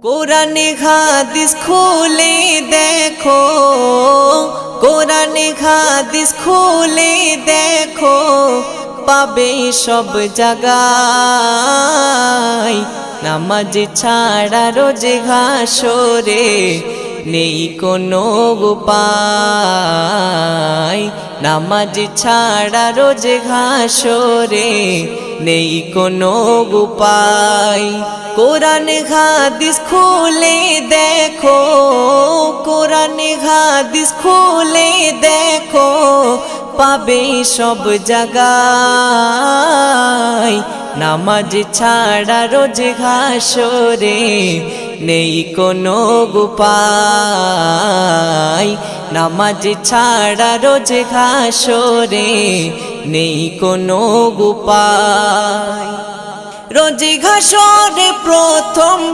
কোরআনে হাদিস খুলে দেখো, কোরআনে হাদিস খুলে দেখো, পাবে সব জায়গায়। নামাজ ছাড়া রোজে হাসরে নেই কোনো উপায়। নামাজ ছাড়া রোজে হাসরে নেই কোনো উপায়। কোরআন হাদিস খুলে দেখো, কোরআন হাদিস খুলে দেখো, পাবে সব জায়গায়। নামাজ ছাড়া রোজ হাসরে নেই কোনো উপায়। নামাজ ছাড়া রোজ হাসরে নেই কোনো উপায়। রোজ হাসরে প্রথম